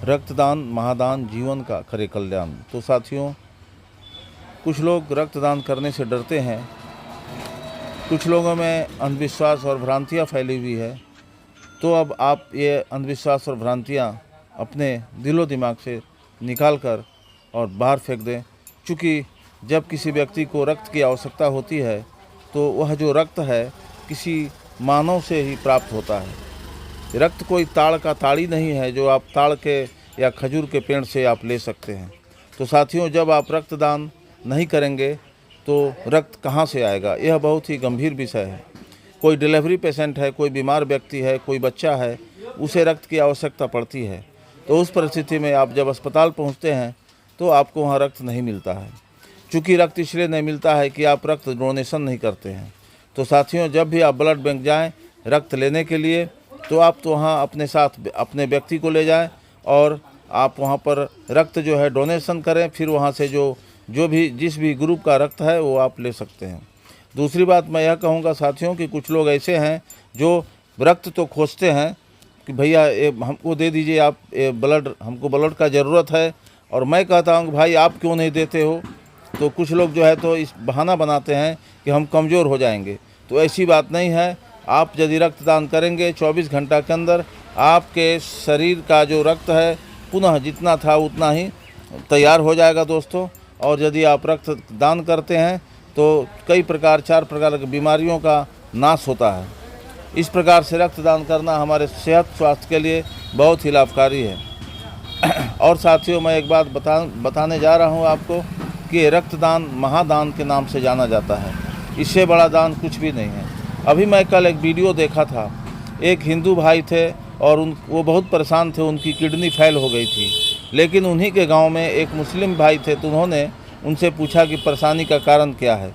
रक्तदान महादान जीवन का करे कल्याण। तो साथियों, कुछ लोग रक्तदान करने से डरते हैं, कुछ लोगों में अंधविश्वास और भ्रांतियाँ फैली हुई है। तो अब आप ये अंधविश्वास और भ्रांतियाँ अपने दिलो दिमाग से निकाल कर और बाहर फेंक दें। चूँकि जब किसी व्यक्ति को रक्त की आवश्यकता होती है तो वह जो रक्त है किसी मानव से ही प्राप्त होता है। रक्त कोई ताड़ का ताड़ी नहीं है जो आप ताड़ के या खजूर के पेड़ से आप ले सकते हैं। तो साथियों, जब आप रक्तदान नहीं करेंगे तो रक्त कहाँ से आएगा? यह बहुत ही गंभीर विषय है। कोई डिलीवरी पेशेंट है, कोई बीमार व्यक्ति है, कोई बच्चा है, उसे रक्त की आवश्यकता पड़ती है। तो उस परिस्थिति में आप जब अस्पताल पहुँचते हैं तो आपको वहाँ रक्त नहीं मिलता है। चूँकि रक्त इसलिए नहीं मिलता है कि आप रक्त डोनेशन नहीं करते हैं। तो साथियों, जब भी आप ब्लड बैंक जाएं रक्त लेने के लिए तो आप तो वहाँ अपने साथ अपने व्यक्ति को ले जाएं और आप वहाँ पर रक्त जो है डोनेशन करें। फिर वहाँ से जो भी जिस भी ग्रुप का रक्त है वो आप ले सकते हैं। दूसरी बात मैं यह कहूँगा साथियों कि कुछ लोग ऐसे हैं जो रक्त तो खोजते हैं कि भैया ये हमको दे दीजिए, आप ये ब्लड, हमको ब्लड का ज़रूरत है। और मैं कहता हूँ कि भाई आप क्यों नहीं देते हो? तो कुछ लोग जो है तो इस बहाना बनाते हैं कि हम कमज़ोर हो जाएंगे। तो ऐसी बात नहीं है। आप यदि रक्तदान करेंगे 24 घंटा के अंदर आपके शरीर का जो रक्त है पुनः जितना था उतना ही तैयार हो जाएगा दोस्तों। और यदि आप रक्तदान करते हैं तो कई प्रकार 4 प्रकार की बीमारियों का नाश होता है। इस प्रकार से रक्तदान करना हमारे सेहत स्वास्थ्य के लिए बहुत ही लाभकारी है। और साथियों, मैं एक बात बताने जा रहा हूँ आपको कि रक्तदान महादान के नाम से जाना जाता है। इससे बड़ा दान कुछ भी नहीं है। अभी मैं कल एक वीडियो देखा था, एक हिंदू भाई थे और वो बहुत परेशान थे, उनकी किडनी फेल हो गई थी। लेकिन उन्हीं के गांव में एक मुस्लिम भाई थे, तो उन्होंने उनसे पूछा कि परेशानी का कारण क्या है।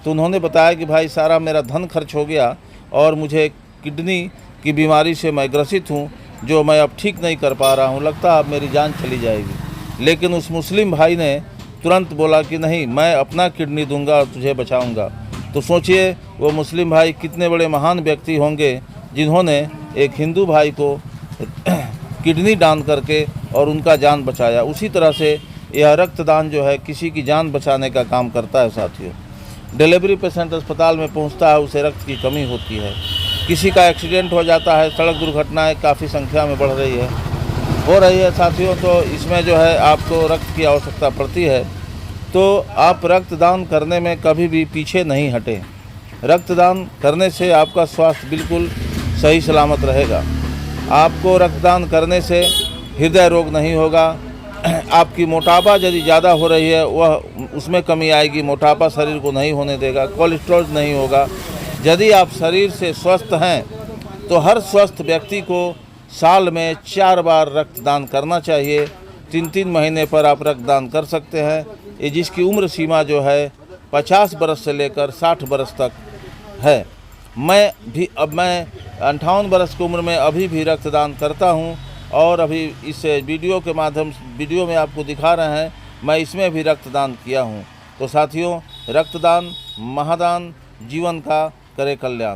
तो उन्होंने बताया कि भाई सारा मेरा धन खर्च हो गया और मुझे किडनी की बीमारी से मैं ग्रसित हूँ, जो मैं अब ठीक नहीं कर पा रहा हूँ, लगता है अब मेरी जान चली जाएगी। लेकिन उस मुस्लिम भाई ने तुरंत बोला कि नहीं, मैं अपना किडनी दूंगा और तुझे बचाऊंगा। तो सोचिए वो मुस्लिम भाई कितने बड़े महान व्यक्ति होंगे जिन्होंने एक हिंदू भाई को किडनी दान करके और उनका जान बचाया। उसी तरह से यह रक्तदान जो है किसी की जान बचाने का काम करता है साथियों। डिलीवरी पेशेंट अस्पताल में पहुंचता है, उसे रक्त की कमी होती है। किसी का एक्सीडेंट हो जाता है, सड़क दुर्घटनाएं काफ़ी संख्या में हो रही है साथियों। तो इसमें जो है आपको रक्त की आवश्यकता पड़ती है। तो आप रक्तदान करने में कभी भी पीछे नहीं हटें। रक्तदान करने से आपका स्वास्थ्य बिल्कुल सही सलामत रहेगा। आपको रक्तदान करने से हृदय रोग नहीं होगा। आपकी मोटापा यदि ज़्यादा हो रही है वह उसमें कमी आएगी, मोटापा शरीर को नहीं होने देगा। कोलेस्ट्रॉल नहीं होगा। यदि आप शरीर से स्वस्थ हैं तो हर स्वस्थ व्यक्ति को साल में 4 बार रक्तदान करना चाहिए। 3-3 महीने पर आप रक्तदान कर सकते हैं। ये जिसकी उम्र सीमा जो है 50 बरस से लेकर 60 बरस तक है। मैं 58 बरस की उम्र में अभी भी रक्तदान करता हूं और अभी इस वीडियो में आपको दिखा रहे हैं, मैं इसमें भी रक्तदान किया हूं। तो साथियों, रक्तदान महादान जीवन का करे कल्याण।